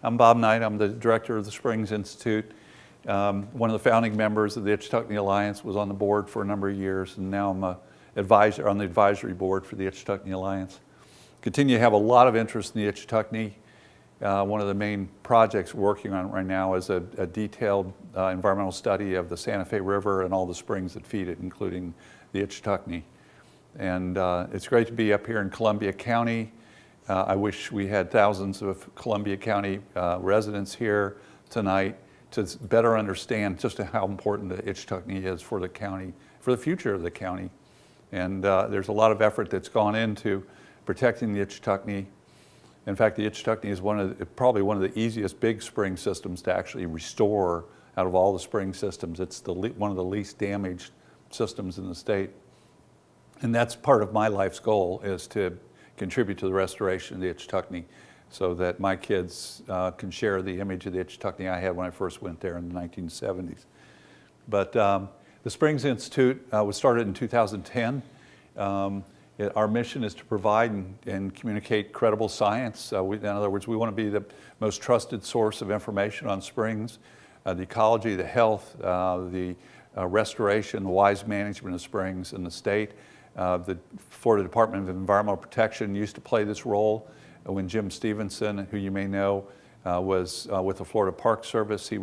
I'm Bob Knight. I'm the director of the Springs Institute. One of the founding members of the Ichetucknee Alliance, was on the board for a number of years, and now I'm an advisor on the advisory board for the Ichetucknee Alliance. Continue to have a lot of interest in the Ichetucknee. One of the main projects we're working on right now is a detailed environmental study of the Santa Fe River and all the springs that feed it, including the Ichetucknee. And it's great to be up here in Columbia County. I wish we had thousands of Columbia County residents here tonight to better understand just how important the Ichetucknee is for the county, for the future of the county. And there's a lot of effort that's gone into protecting the Ichetucknee. In fact, the Ichetucknee is probably one of the easiest big spring systems to actually restore out of all the spring systems. It's one of the least damaged systems in the state. And that's part of my life's goal, is to contribute to the restoration of the Ichetucknee so that my kids can share the image of the Ichetucknee I had when I first went there in the 1970s. But the Springs Institute was started in 2010. Our mission is to provide and communicate credible science. In other words, we want to be the most trusted source of information on springs, the ecology, the health, the restoration, the wise management of springs in the state. The Florida Department of Environmental Protection used to play this role when Jim Stevenson, who you may know, was with the Florida Park Service. He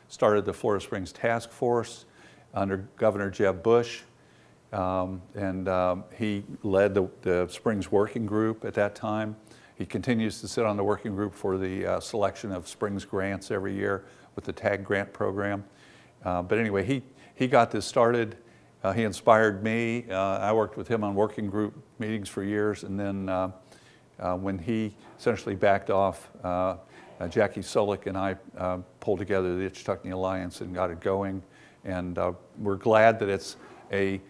started the Florida Springs Task Force under Governor Jeb Bush, and he led the Springs Working Group at that time. He continues to sit on the working group for the selection of Springs grants every year with the TAG grant program. But anyway, he got this started. He inspired me. I worked with him on working group meetings for years, and then when he essentially backed off, Jackie Solik and I pulled together the Ichetucknee Alliance and got it going. And we're glad that it's an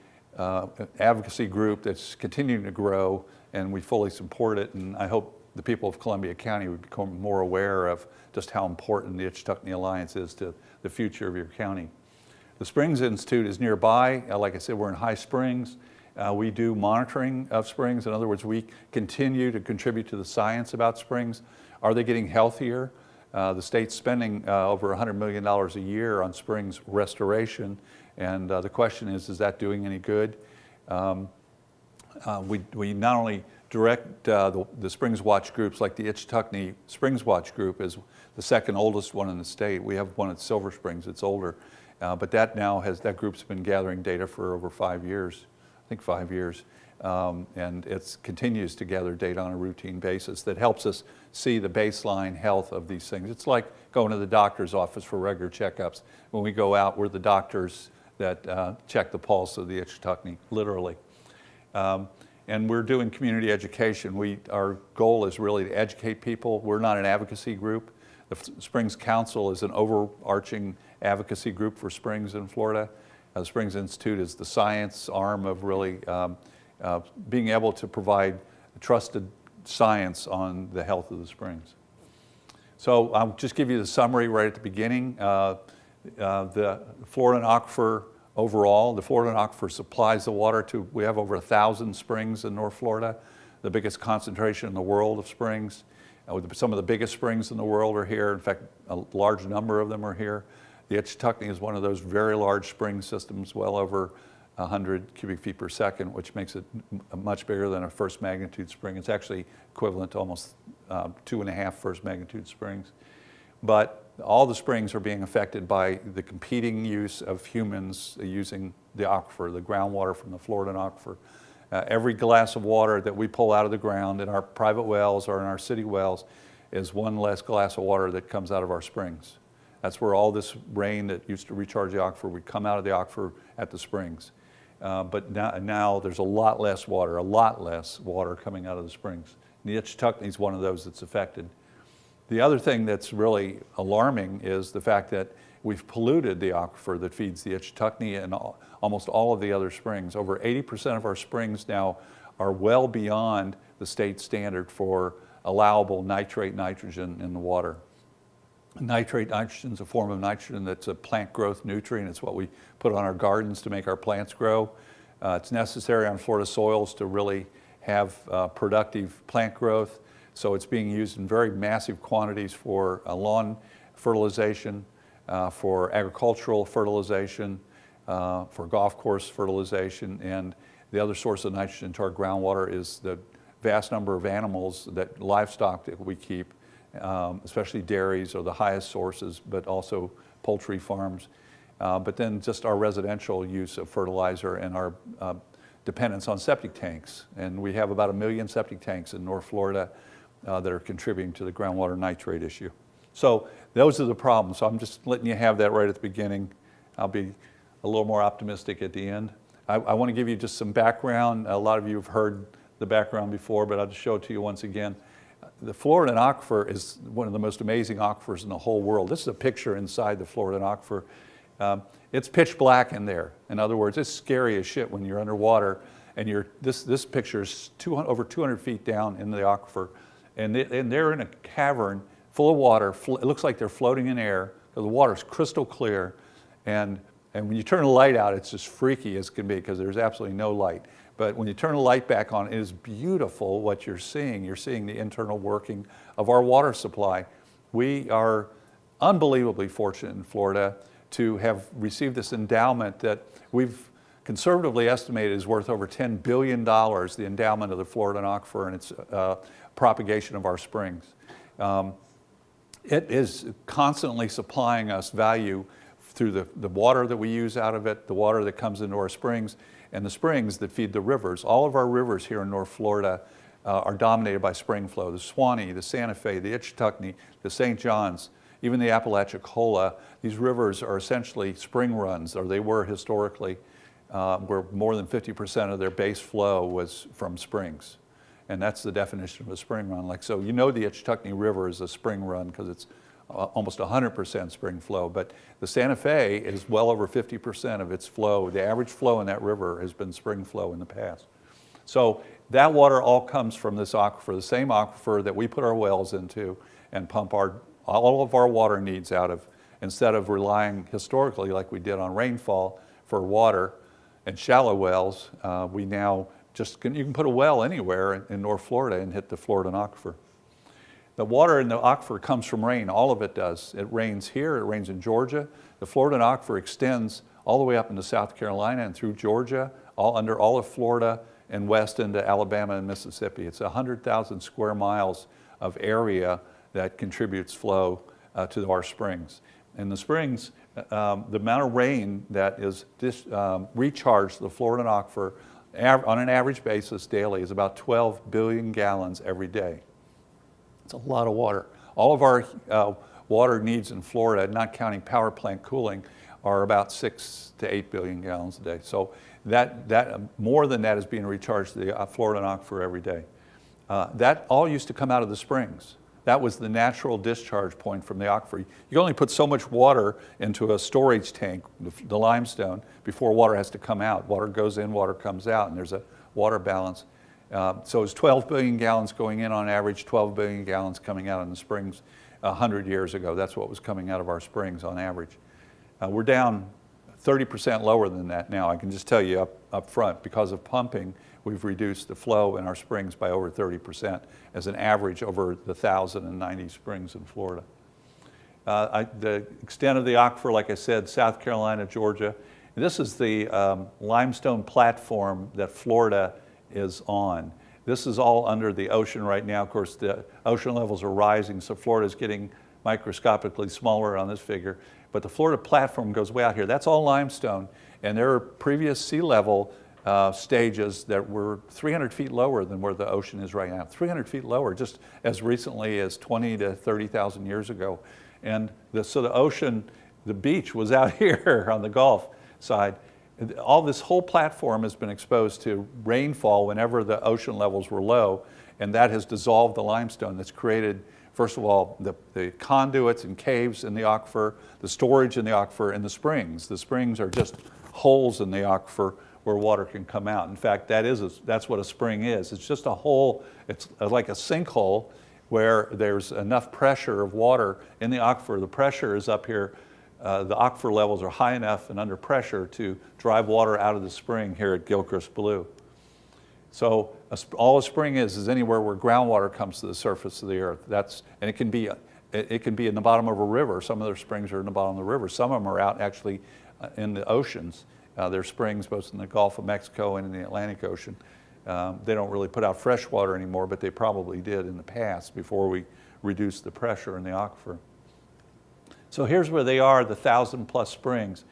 advocacy group that's continuing to grow, and we fully support it. And I hope the people of Columbia County would become more aware of just how important the Ichetucknee Alliance is to the future of your county. The Springs Institute is nearby. Like I said, we're in High Springs. We do monitoring of springs. In other words, we continue to contribute to the science about springs. Are they getting healthier? The state's spending over $100 million a year on springs restoration. And the question is that doing any good? We not only direct the Springs Watch groups, like the Ichetucknee Springs Watch group is the second oldest one in the state. We have one at Silver Springs, it's older. But that group's been gathering data for over 5 years, I think 5 years. And it continues to gather data on a routine basis that helps us see the baseline health of these things. It's like going to the doctor's office for regular checkups. When we go out, we're the doctors that check the pulse of the Ichetucknee, literally. And we're doing community education. Our goal is really to educate people. We're not an advocacy group. The Springs Council is an overarching advocacy group for springs in Florida. The Springs Institute is the science arm of really being able to provide trusted science on the health of the springs. So I'll just give you the summary right at the beginning. The Florida Aquifer overall, the Florida Aquifer supplies the water we have over 1,000 springs in North Florida, the biggest concentration in the world of springs. Some of the biggest springs in the world are here. In fact, a large number of them are here. The Ichetucknee is one of those very large spring systems, well over 100 cubic feet per second, which makes it much bigger than a first magnitude spring. It's actually equivalent to almost 2.5 first magnitude springs. But all the springs are being affected by the competing use of humans using the aquifer, the groundwater from the Florida aquifer. Every glass of water that we pull out of the ground in our private wells or in our city wells is one less glass of water that comes out of our springs. That's where all this rain that used to recharge the aquifer would come out of the aquifer at the springs. But now there's a lot less water coming out of the springs. And the Ichetucknee is one of those that's affected. The other thing that's really alarming is the fact that we've polluted the aquifer that feeds the Ichetucknee and almost all of the other springs. Over 80% of our springs now are well beyond the state standard for allowable nitrate nitrogen in the water. Nitrate nitrogen is a form of nitrogen that's a plant growth nutrient. It's what we put on our gardens to make our plants grow. It's necessary on Florida soils to really have productive plant growth. So it's being used in very massive quantities for lawn fertilization, for agricultural fertilization, for golf course fertilization, and the other source of nitrogen to our groundwater is the vast number of animals, livestock that we keep, especially dairies are the highest sources, but also poultry farms. But then just our residential use of fertilizer and our dependence on septic tanks. And we have about 1 million septic tanks in North Florida that are contributing to the groundwater nitrate issue. So those are the problems. So I'm just letting you have that right at the beginning. I'll be a little more optimistic at the end. I want to give you just some background. A lot of you have heard the background before, but I'll just show it to you once again. The Florida Aquifer is one of the most amazing aquifers in the whole world. This is a picture inside the Florida Aquifer. It's pitch black in there. In other words, it's scary as shit when you're underwater and this picture is over 200 feet down in the aquifer, and they're in a cavern full of water. It looks like they're floating in air because the water's crystal clear, and when you turn the light out, it's as freaky as can be because there's absolutely no light. But when you turn the light back on, it is beautiful what you're seeing. You're seeing the internal working of our water supply. We are unbelievably fortunate in Florida to have received this endowment that we've conservatively estimated is worth over $10 billion, the endowment of the Florida Aquifer and its propagation of our springs. It is constantly supplying us value through the water that we use out of it, the water that comes into our springs, and the springs that feed the rivers. All of our rivers here in North Florida are dominated by spring flow. The Swanee, the Santa Fe, the Ichetucknee, the St. Johns, even the Apalachicola. These rivers are essentially spring runs, or they were historically, where more than 50% of their base flow was from springs. And that's the definition of a spring run. So you know the Ichetucknee River is a spring run because it's almost 100% spring flow, but the Santa Fe is well over 50% of its flow. The average flow in that river has been spring flow in the past. So that water all comes from this aquifer, the same aquifer that we put our wells into and pump all of our water needs out of, instead of relying historically like we did on rainfall for water and shallow wells. We now you can put a well anywhere in North Florida and hit the Florida Aquifer. The water in the aquifer comes from rain, all of it does. It rains here, it rains in Georgia. The Florida Aquifer extends all the way up into South Carolina and through Georgia, under all of Florida and west into Alabama and Mississippi. It's 100,000 square miles of area that contributes flow to our springs. And the springs, the amount of rain that is recharged the Florida Aquifer on an average basis daily is about 12 billion gallons every day. It's a lot of water. All of our water needs in Florida, not counting power plant cooling, are about 6 to 8 billion gallons a day. So more than that is being recharged to the Florida Aquifer every day. That all used to come out of the springs. That was the natural discharge point from the aquifer. You can only put so much water into a storage tank, the limestone, before water has to come out. Water goes in, water comes out, and there's a water balance. So it's 12 billion gallons going in on average, 12 billion gallons coming out in the springs 100 years ago. That's what was coming out of our springs on average. We're down 30% lower than that now. I can just tell you up front, because of pumping, we've reduced the flow in our springs by over 30% as an average over the 1,090 springs in Florida. The extent of the aquifer, like I said, South Carolina, Georgia. This is the limestone platform that Florida is on. This is all under the ocean right now. Of course, the ocean levels are rising, so Florida is getting microscopically smaller on this figure. But the Florida platform goes way out here. That's all limestone, and there are previous sea level stages that were 300 feet lower than where the ocean is right now. 300 feet lower, just as recently as 20 to 30,000 years ago. And so the ocean, the beach was out here on the Gulf side. This whole platform has been exposed to rainfall whenever the ocean levels were low, and that has dissolved the limestone. That's created, first of all, the conduits and caves in the aquifer, the storage in the aquifer, and the springs. The springs are just holes in the aquifer where water can come out. In fact, that's what a spring is. It's just a hole, it's like a sinkhole where there's enough pressure of water in the aquifer. The pressure is up here. The aquifer levels are high enough and under pressure to drive water out of the spring here at Gilchrist Blue. So All a spring is anywhere where groundwater comes to the surface of the earth. And it can be in the bottom of a river. Some of their springs are in the bottom of the river. Some of them are out actually in the oceans. There's springs both in the Gulf of Mexico and in the Atlantic Ocean. They don't really put out fresh water anymore, but they probably did in the past before we reduced the pressure in the aquifer. So here's where they are, the 1,000+ springs.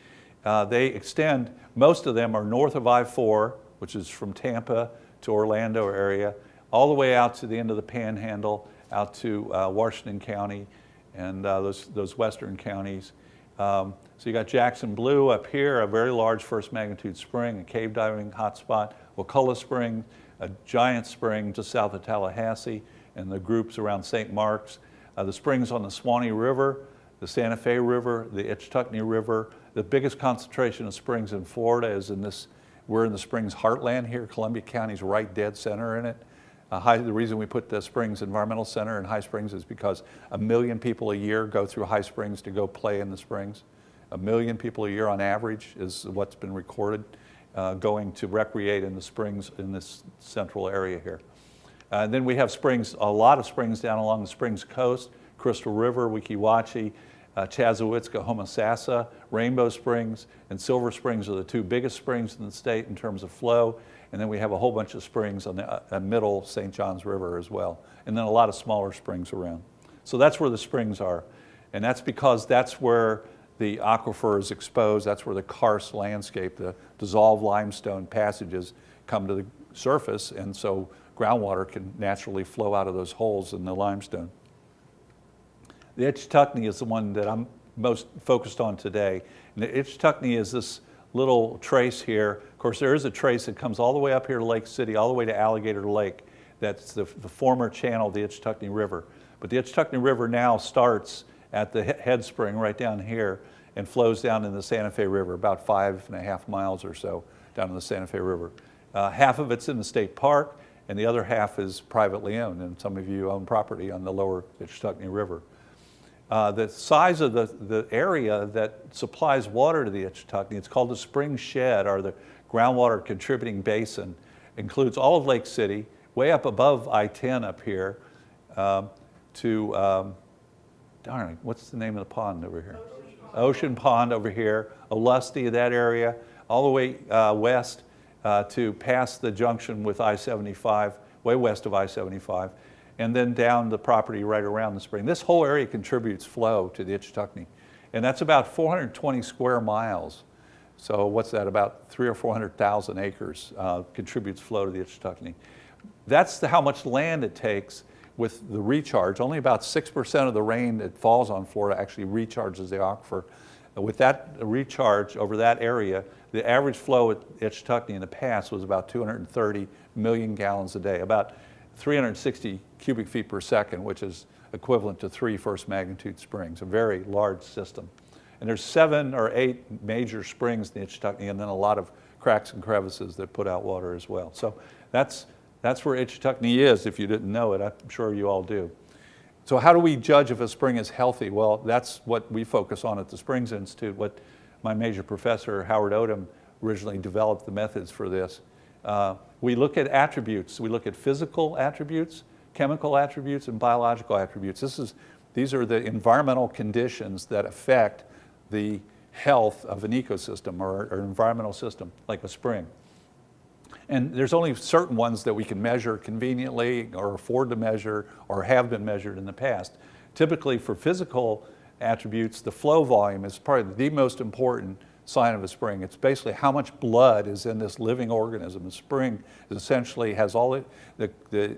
They extend, most of them are north of I-4, which is from Tampa to Orlando area, all the way out to the end of the Panhandle, out to Washington County and those western counties. So you got Jackson Blue up here, a very large first magnitude spring, a cave diving hotspot, Wakulla Spring, a giant spring just south of Tallahassee, and the groups around St. Mark's. The springs on the Swanee River, the Santa Fe River, the Ichetucknee River. The biggest concentration of springs in Florida is we're in the Springs heartland here. Columbia County's right dead center in it. The reason we put the Springs Environmental Center in High Springs is because 1 million people a year go through High Springs to go play in the springs. 1 million people a year on average is what's been recorded going to recreate in the springs in this central area here. And then we have springs, a lot of springs down along the Springs coast, Crystal River, Weeki Wachee, Chassahowitzka, Homosassa, Rainbow Springs, and Silver Springs are the two biggest springs in the state in terms of flow. And then we have a whole bunch of springs on the middle St. Johns River as well. And then a lot of smaller springs around. So that's where the springs are. And that's because that's where the aquifer is exposed. That's where the karst landscape, the dissolved limestone passages come to the surface. And so groundwater can naturally flow out of those holes in the limestone. The Ichetucknee is the one that I'm most focused on today. And the Ichetucknee is this little trace here. Of course, there is a trace that comes all the way up here to Lake City, all the way to Alligator Lake. That's the former channel of the Ichetucknee River. But the Ichetucknee River now starts at the head spring right down here and flows down in the Santa Fe River, about 5.5 miles or so down in the Santa Fe River. Half of it's in the state park, and the other half is privately owned, and some of you own property on the lower Ichetucknee River. The size of the area that supplies water to the Ichetucknee, it's called the Spring Shed, or the groundwater contributing basin, includes all of Lake City, way up above I-10 up here, darn, what's the name of the pond over here? Ocean Pond over here, Olustee, that area, all the way west to past the junction with I-75, way west of I-75, and then down the property right around the spring. This whole area contributes flow to the Ichetucknee, and that's about 420 square miles. So what's that, about 300,000 or 400,000 acres contributes flow to the Ichetucknee. That's how much land it takes with the recharge. Only about 6% of the rain that falls on Florida actually recharges the aquifer. With that recharge over that area, the average flow at Ichetucknee in the past was about 230 million gallons a day, about 360 cubic feet per second, which is equivalent to 3 first magnitude springs, a very large system. And there's 7 or 8 major springs in the Ichetucknee, and then a lot of cracks and crevices that put out water as well. So that's where Ichetucknee is, if you didn't know it. I'm sure you all do. So how do we judge if a spring is healthy? Well, that's what we focus on at the Springs Institute, what my major professor, Howard Odum, originally developed the methods for this. We look at attributes. We look at physical attributes, chemical attributes, and biological attributes. These are the environmental conditions that affect the health of an ecosystem or an environmental system, like a spring. And there's only certain ones that we can measure conveniently or afford to measure or have been measured in the past. Typically for physical attributes, the flow volume is probably the most important sign of a spring. It's basically how much blood is in this living organism. A spring essentially has all the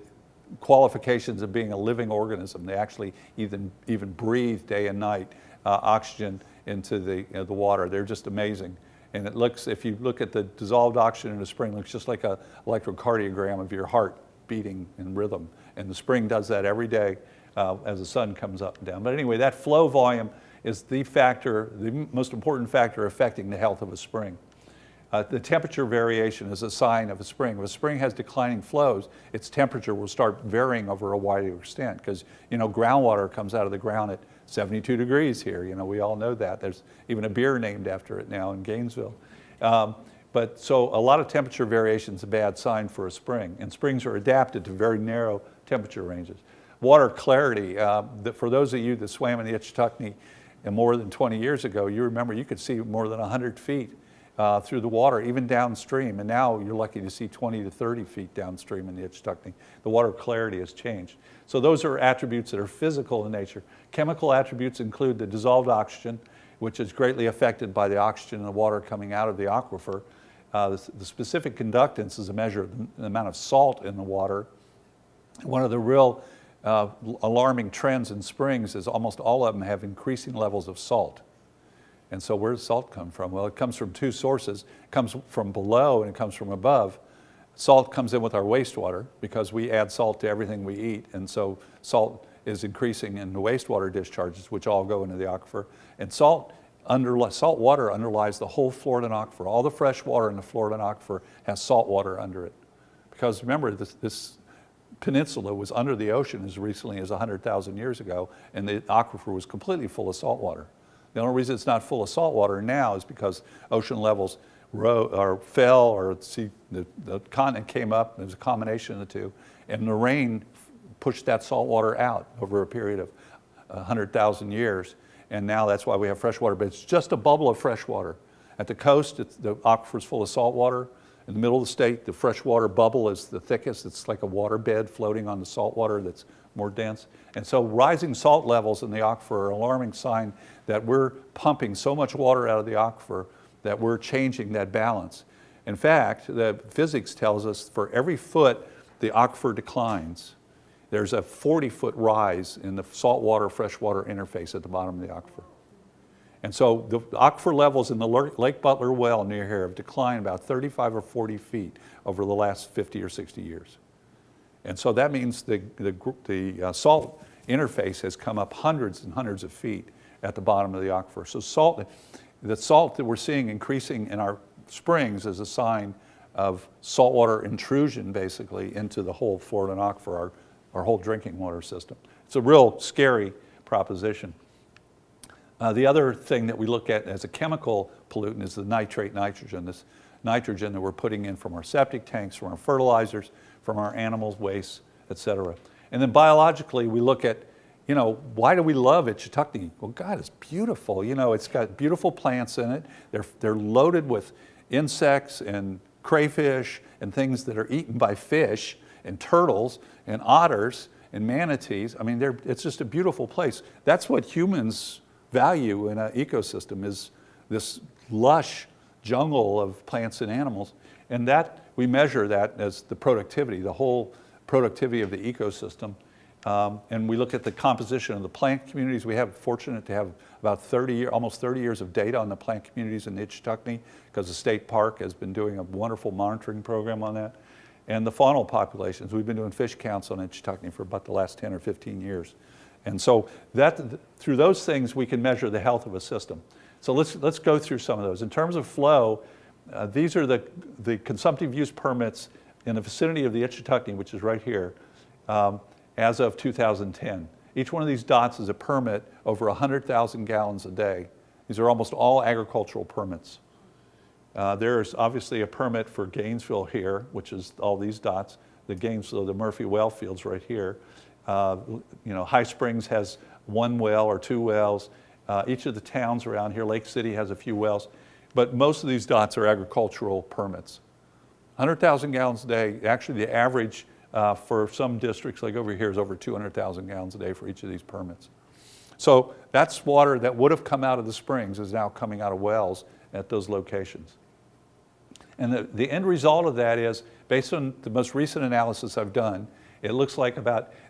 qualifications of being a living organism. They actually even breathe day and night oxygen into the water. They're just amazing. And it looks, if you look at the dissolved oxygen in a spring, it looks just like an electrocardiogram of your heart beating in rhythm. And the spring does that every day as the sun comes up and down. But anyway, that flow volume is the factor, the most important factor affecting the health of a spring. The temperature variation is a sign of a spring. If a spring has declining flows, its temperature will start varying over a wider extent because, groundwater comes out of the ground at 72 degrees here. We all know that. There's even a beer named after it now in Gainesville. But But so a lot of temperature variation is a bad sign for a spring, and springs are adapted to very narrow temperature ranges. Water clarity, for those of you that swam in the Ichetucknee more than 20 years ago, you remember you could see more than 100 feet through the water, even downstream, and now you're lucky to see 20 to 30 feet downstream in the Ichetucknee. The water clarity has changed. So those are attributes that are physical in nature. Chemical attributes include the dissolved oxygen, which is greatly affected by the oxygen in the water coming out of the aquifer. The specific conductance is a measure of the amount of salt in the water. One of the real alarming trends in springs is almost all of them have increasing levels of salt. And so where does salt come from? Well, it comes from two sources. It comes from below and it comes from above. Salt comes in with our wastewater because we add salt to everything we eat. And so salt is increasing in the wastewater discharges, which all go into the aquifer. And salt water underlies the whole Florida aquifer. All the fresh water in the Florida aquifer has salt water under it. Because remember, this peninsula was under the ocean as recently as 100,000 years ago, and the aquifer was completely full of salt water. The only reason it's not full of salt water now is because ocean levels fell, or the continent came up. There was a combination of the two, and the rain pushed that salt water out over a period of 100,000 years, and now that's why we have fresh water. But it's just a bubble of fresh water. At the coast, the aquifer is full of salt water. In the middle of the state, the freshwater bubble is the thickest. It's like a water bed floating on the salt water that's more dense. And so rising salt levels in the aquifer are an alarming sign that we're pumping so much water out of the aquifer that we're changing that balance. In fact, the physics tells us for every foot the aquifer declines, there's a 40-foot rise in the saltwater freshwater interface at the bottom of the aquifer. And so the aquifer levels in the Lake Butler well near here have declined about 35 or 40 feet over the last 50 or 60 years. And so that means the salt interface has come up hundreds and hundreds of feet at the bottom of the aquifer. So the salt that we're seeing increasing in our springs is a sign of saltwater intrusion basically into the whole Florida aquifer, our whole drinking water system. It's a real scary proposition. The other thing that we look at as a chemical pollutant is the nitrate nitrogen, this nitrogen that we're putting in from our septic tanks, from our fertilizers, from our animals' waste, et cetera. And then biologically, we look at, why do we love Ichetucknee? Well, God, it's beautiful. It's got beautiful plants in it. They're loaded with insects and crayfish and things that are eaten by fish and turtles and otters and manatees. I mean, it's just a beautiful place. That's what humans value in an ecosystem, is this lush jungle of plants and animals. And that we measure that as the productivity, the whole productivity of the ecosystem. And we look at the composition of the plant communities. We have fortunate to have about almost 30 years of data on the plant communities in Ichetucknee, because the state park has been doing a wonderful monitoring program on that. And the faunal populations, we've been doing fish counts on Ichetucknee for about the last 10 or 15 years. And so through those things, we can measure the health of a system. So let's go through some of those. In terms of flow, these are the consumptive use permits in the vicinity of the Ichetucknee, which is right here, as of 2010. Each one of these dots is a permit over 100,000 gallons a day. These are almost all agricultural permits. There's obviously a permit for Gainesville here, which is all these dots. The Murphy well field's right here. High Springs has one well or two wells. Each of the towns around here, Lake City has a few wells, but most of these dots are agricultural permits. 100,000 gallons a day. Actually, the average for some districts, like over here, is over 200,000 gallons a day for each of these permits. So that's water that would have come out of the springs is now coming out of wells at those locations. And the end result of that is, based on the most recent analysis I've done, it looks like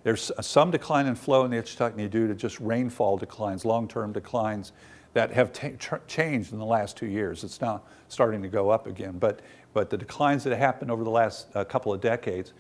there's some decline in flow in the Ichetucknee due to just rainfall declines, long-term declines that have changed in the last 2 years. It's now starting to go up again. But the declines that happened over the last couple of decades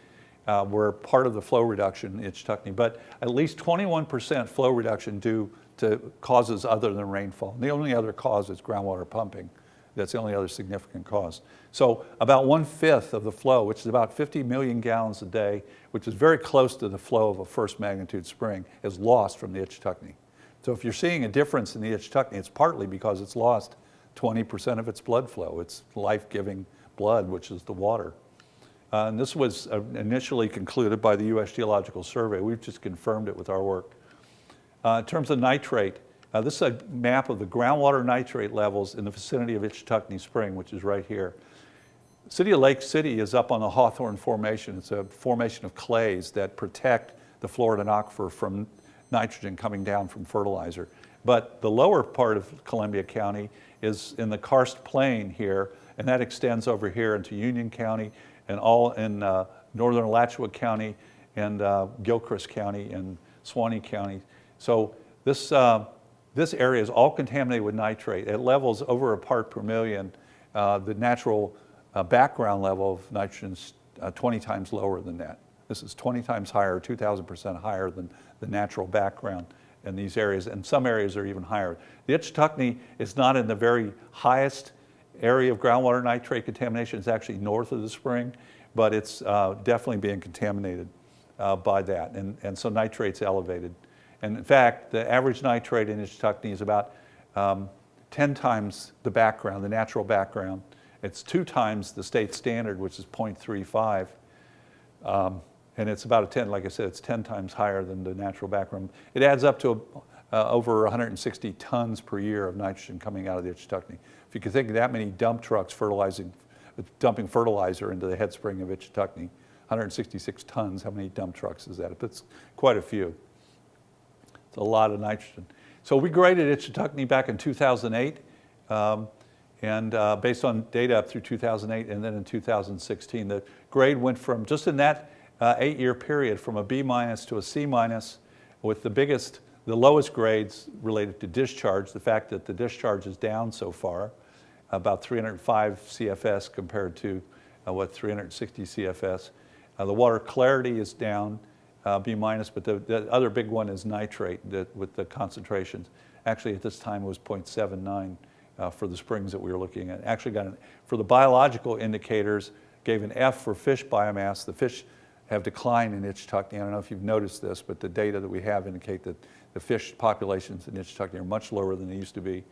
were part of the flow reduction in Ichetucknee. But at least 21% flow reduction due to causes other than rainfall. The only other cause is groundwater pumping. That's the only other significant cause. So about 1/5 of the flow, which is about 50 million gallons a day, which is very close to the flow of a first magnitude spring, is lost from the Ichetucknee. So if you're seeing a difference in the Ichetucknee, it's partly because it's lost 20% of its blood flow, its life-giving blood, which is the water. And this was initially concluded by the U.S. Geological Survey. We've just confirmed it with our work. In terms of nitrate, this is a map of the groundwater nitrate levels in the vicinity of Ichetucknee Spring, which is right here. City of Lake City is up on the Hawthorne Formation. It's a formation of clays that protect the Florida aquifer from nitrogen coming down from fertilizer. But the lower part of Columbia County is in the karst plain here, and that extends over here into Union County and all in northern Alachua County and Gilchrist County and Suwannee County. So this area is all contaminated with nitrate. At levels over a part per million, the natural background level of nitrogen is 20 times lower than that. This is 20 times higher, 2,000% higher than the natural background in these areas, and some areas are even higher. The Ichetucknee is not in the very highest area of groundwater nitrate contamination. It's actually north of the spring, but it's definitely being contaminated by that, and so nitrate's elevated. And in fact, the average nitrate in Ichetucknee is about 10 times the background, the natural background. It's 2 times the state standard, which is 0.35. And it's about 10, like I said, it's 10 times higher than the natural background. It adds up to over 160 tons per year of nitrogen coming out of the Ichetucknee. If you could think of that many dump trucks dumping fertilizer into the head spring of Ichetucknee, 166 tons, how many dump trucks is that? It's quite a few. It's a lot of nitrogen. So we graded Ichetucknee back in 2008, and based on data up through 2008, and then in 2016, the grade went from, just in that 8-year period, from a B- to a C-, with the lowest grades related to discharge, the fact that the discharge is down so far, about 305 CFS compared to 360 CFS. The water clarity is down, B-, but the other big one is nitrate with the concentrations. Actually, at this time, it was 0.79 for the springs that we were looking at. Actually for the biological indicators, gave an F for fish biomass. The fish have declined in Ichetucknee. I don't know if you've noticed this, but the data that we have indicate that the fish populations in Ichetucknee are much lower than they used to be.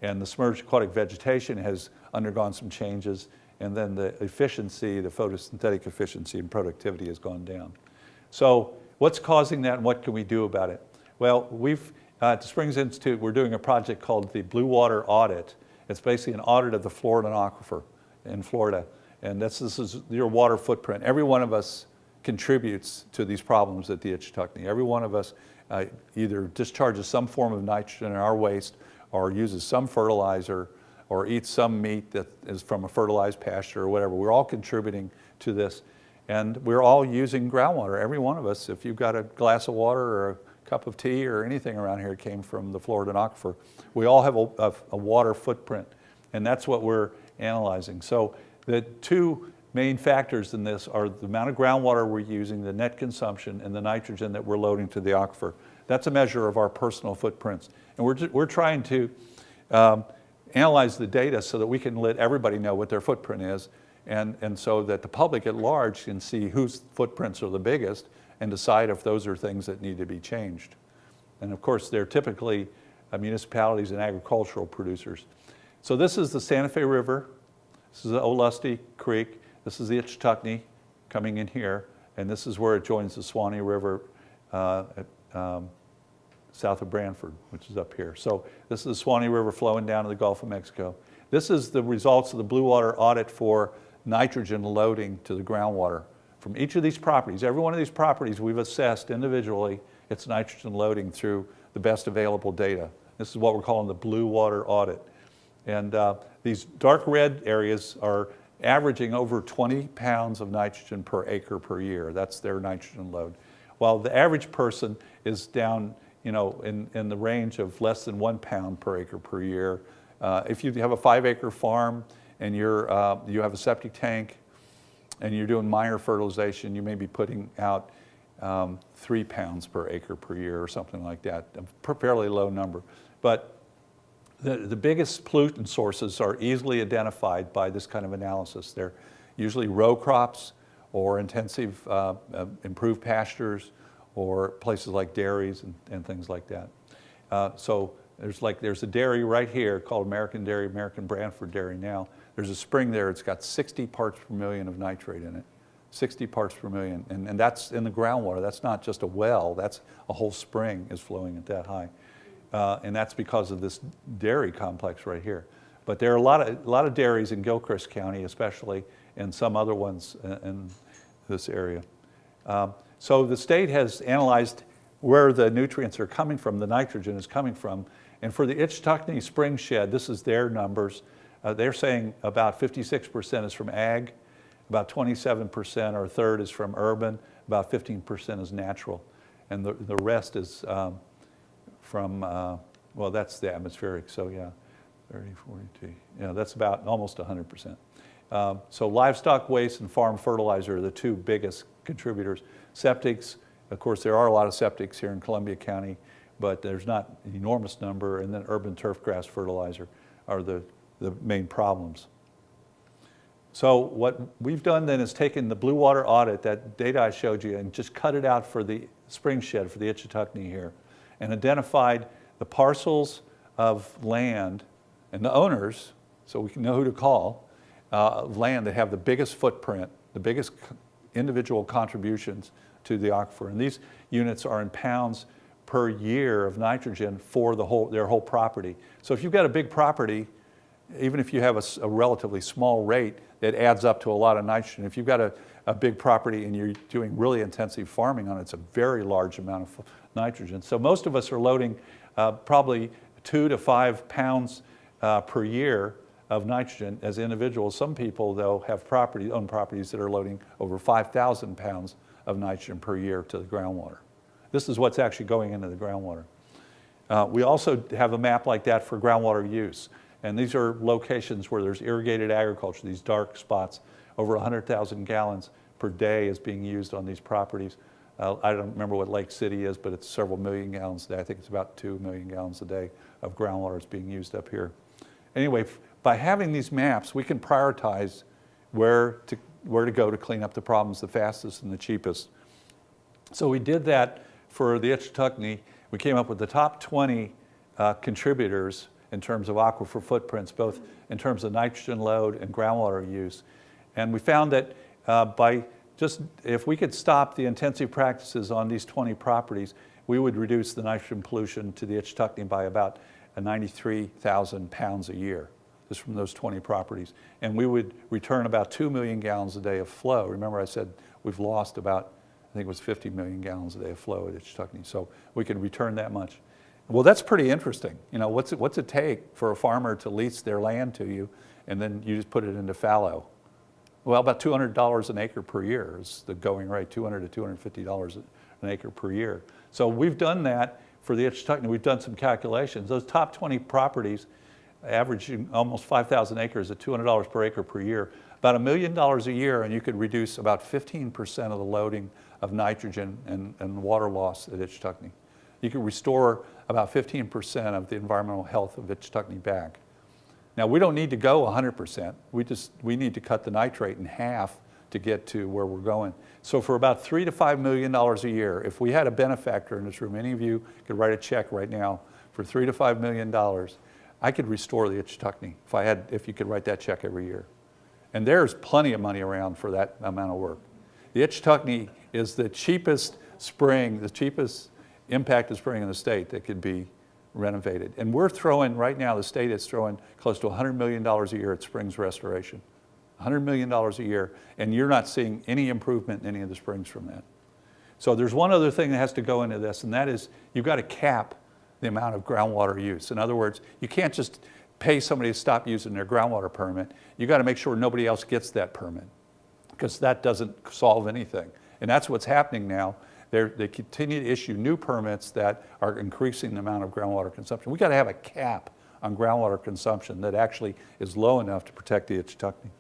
And the submerged aquatic vegetation has undergone some changes, and then the efficiency, the photosynthetic efficiency and productivity has gone down. So what's causing that, and what can we do about it? Well, at the Springs Institute, we're doing a project called the Blue Water Audit. It's basically an audit of the Florida aquifer in Florida. And this is your water footprint. Every one of us contributes to these problems at the Ichetucknee. Every one of us either discharges some form of nitrogen in our waste, or uses some fertilizer, or eats some meat that is from a fertilized pasture or whatever. We're all contributing to this. And we're all using groundwater. Every one of us, if you've got a glass of water or a cup of tea or anything around here came from the Florida aquifer. We all have a water footprint, and that's what we're analyzing. So the 2 main factors in this are the amount of groundwater we're using, the net consumption, and the nitrogen that we're loading to the aquifer. That's a measure of our personal footprints. And we're trying to analyze the data so that we can let everybody know what their footprint is, and so that the public at large can see whose footprints are the biggest and decide if those are things that need to be changed. And of course, they're typically municipalities and agricultural producers. So this is the Santa Fe River. This is the Olustee Creek. This is the Ichetucknee coming in here, and this is where it joins the Suwannee River south of Branford, which is up here. So this is the Suwannee River flowing down to the Gulf of Mexico. This is the results of the Blue Water Audit for nitrogen loading to the groundwater. From each of these properties, every one of these properties we've assessed individually its nitrogen loading through the best available data. This is what we're calling the Blue Water Audit. And these dark red areas are averaging over 20 pounds of nitrogen per acre per year. That's their nitrogen load. While the average person is down, in the range of less than 1 pound per acre per year. If you have a 5-acre farm and you have a septic tank and you're doing minor fertilization, you may be putting out 3 pounds per acre per year or something like that, a fairly low number. But the biggest pollutant sources are easily identified by this kind of analysis. They're usually row crops or intensive improved pastures or places like dairies and things like that. So there's a dairy right here called American Branford Dairy now. There's a spring there, it's got 60 parts per million of nitrate in it. 60 parts per million, and that's in the groundwater. That's not just a well, that's a whole spring is flowing at that high. And that's because of this dairy complex right here. But there are a lot of dairies in Gilchrist County especially, and some other ones in this area. So the state has analyzed where the nutrients are coming from, the nitrogen is coming from. And for the Ichetucknee Springs shed, this is their numbers. They're saying about 56% is from ag, about 27% or a third is from urban, about 15% is natural. And the rest is from, well, that's the atmospheric, so yeah, 30, 42, yeah, that's about almost 100%. So livestock waste and farm fertilizer are the two biggest contributors. Septics, of course, there are a lot of septics here in Columbia County, but there's not an enormous number, and then urban turf grass fertilizer are the main problems. So what we've done then is taken the blue water audit, that data I showed you, and just cut it out for the spring shed, for the Ichetucknee here, and identified the parcels of land and the owners, so we can know who to call, of land that have the biggest footprint, the biggest individual contributions to the aquifer. And these units are in pounds per year of nitrogen for their whole property. So if you've got a big property, even if you have a relatively small rate, it adds up to a lot of nitrogen. If you've got a big property and you're doing really intensive farming on it, it's a very large amount of nitrogen. So most of us are loading probably 2 to 5 pounds per year of nitrogen as individuals. Some people, though, have own properties that are loading over 5,000 pounds of nitrogen per year to the groundwater. This is what's actually going into the groundwater. We also have a map like that for groundwater use. And these are locations where there's irrigated agriculture, these dark spots. Over 100,000 gallons per day is being used on these properties. I don't remember what Lake City is, but it's several million gallons a day. I think it's about 2 million gallons a day of groundwater is being used up here. Anyway, by having these maps, we can prioritize where to go to clean up the problems the fastest and the cheapest. So we did that for the Ichetucknee. We came up with the top 20 contributors in terms of aquifer footprints, both in terms of nitrogen load and groundwater use. And we found that if we could stop the intensive practices on these 20 properties, we would reduce the nitrogen pollution to the Ichetucknee by about 93,000 pounds a year, just from those 20 properties. And we would return about 2 million gallons a day of flow. Remember I said we've lost about, I think it was 50 million gallons a day of flow at Ichetucknee. So we could return that much. Well, that's pretty interesting. You know, what's it take for a farmer to lease their land to you and then you just put it into fallow? Well, about $200 an acre per year is the going rate, $200 to $250 an acre per year. So we've done that for the Ichetucknee. We've done some calculations. Those top 20 properties averaging almost 5,000 acres at $200 per acre per year, about $1 million a year, and you could reduce about 15% of the loading of nitrogen and water loss at Ichetucknee. You could restore about 15% of the environmental health of Ichetucknee back. Now, we don't need to go 100%. We need to cut the nitrate in half to get to where we're going. So for about $3 to $5 million a year, if we had a benefactor in this room, any of you could write a check right now for $3 to $5 million, I could restore the Ichetucknee if you could write that check every year. And there's plenty of money around for that amount of work. The Ichetucknee is the cheapest spring, the cheapest impacted spring in the state that could be renovated. And we're throwing, right now, the state is throwing close to $100 million a year at springs restoration. $100 million a year, and you're not seeing any improvement in any of the springs from that. So there's one other thing that has to go into this, and that is you've got to cap the amount of groundwater use. In other words, you can't just pay somebody to stop using their groundwater permit. You've got to make sure nobody else gets that permit, because that doesn't solve anything. And that's what's happening now. They continue to issue new permits that are increasing the amount of groundwater consumption. We've got to have a cap on groundwater consumption that actually is low enough to protect the Ichetucknee.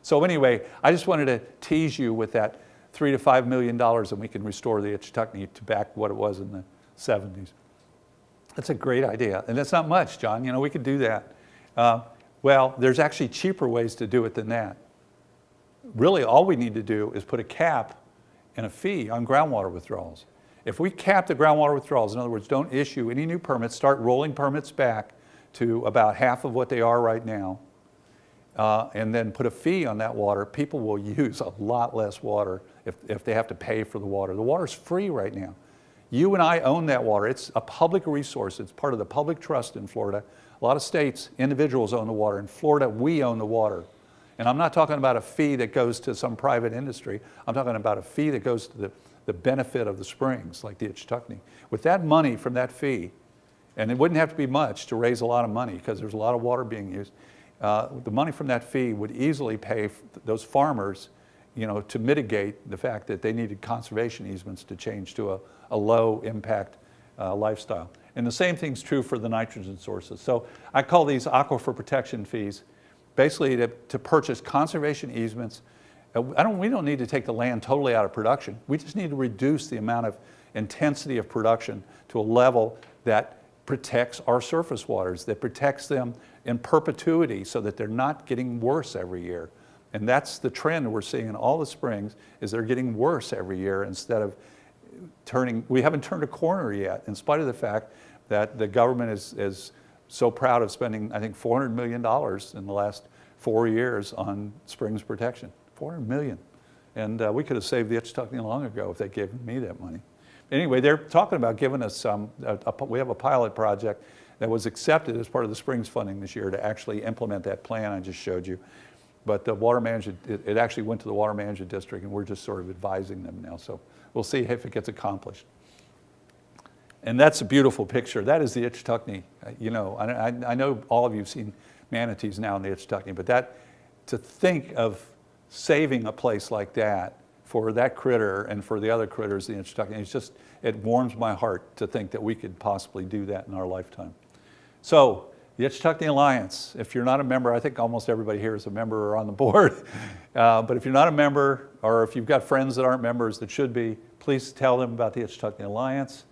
So anyway, I just wanted to tease you with that $3 to $5 million, and we can restore the Ichetucknee to back what it was in the 70s. That's a great idea, and that's not much, John. You know, we could do that. Well, there's actually cheaper ways to do it than that. Really, all we need to do is put a cap and a fee on groundwater withdrawals. If we cap the groundwater withdrawals, in other words, don't issue any new permits, start rolling permits back to about half of what they are right now, and then put a fee on that water, people will use a lot less water if they have to pay for the water. The water's free right now. You and I own that water. It's a public resource. It's part of the public trust in Florida. A lot of states, individuals own the water. In Florida, we own the water. And I'm not talking about a fee that goes to some private industry. I'm talking about a fee that goes to the benefit of the springs, like the Ichetucknee. With that money from that fee, and it wouldn't have to be much to raise a lot of money because there's a lot of water being used, the money from that fee would easily pay those farmers, to mitigate the fact that they needed conservation easements to change to a low impact lifestyle. And the same thing's true for the nitrogen sources. So I call these aquifer protection fees, basically to purchase conservation easements. We don't need to take the land totally out of production. We just need to reduce the amount of intensity of production to a level that protects our surface waters, that protects them in perpetuity so that they're not getting worse every year. And that's the trend we're seeing in all the springs, is they're getting worse every year instead of we haven't turned a corner yet, in spite of the fact that the government is so proud of spending, I think, $400 million in the last 4 years on springs protection. $400 million. And we could have saved the Ichetucknee long ago if they'd given me that money. Anyway, they're talking about giving us we have a pilot project that was accepted as part of the Springs funding this year to actually implement that plan I just showed you. But the water management, it actually went to the water management district, and we're just sort of advising them now. So we'll see if it gets accomplished. And that's a beautiful picture. That is the Ichetucknee. I know all of you have seen manatees now in the Ichetucknee, but to think of saving a place like that for that critter and for the other critters in the Ichetucknee, it warms my heart to think that we could possibly do that in our lifetime. So the Ichetucknee Alliance, if you're not a member, I think almost everybody here is a member or on the board, but if you're not a member, or if you've got friends that aren't members that should be, please tell them about the Ichetucknee Alliance.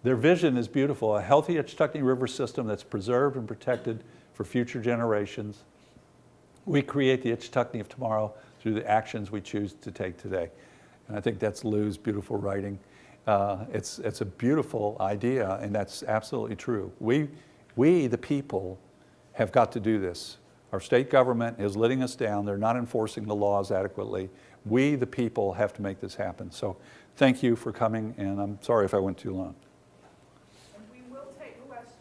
Their vision is beautiful: a healthy Ichetucknee River system that's preserved and protected for future generations. We create the Ichetucknee of tomorrow through the actions we choose to take today. And I think that's Lou's beautiful writing. It's a beautiful idea, and that's absolutely true. We, the people, have got to do this. Our state government is letting us down. They're not enforcing the laws adequately. We, the people, have to make this happen. So thank you for coming, and I'm sorry if I went too long.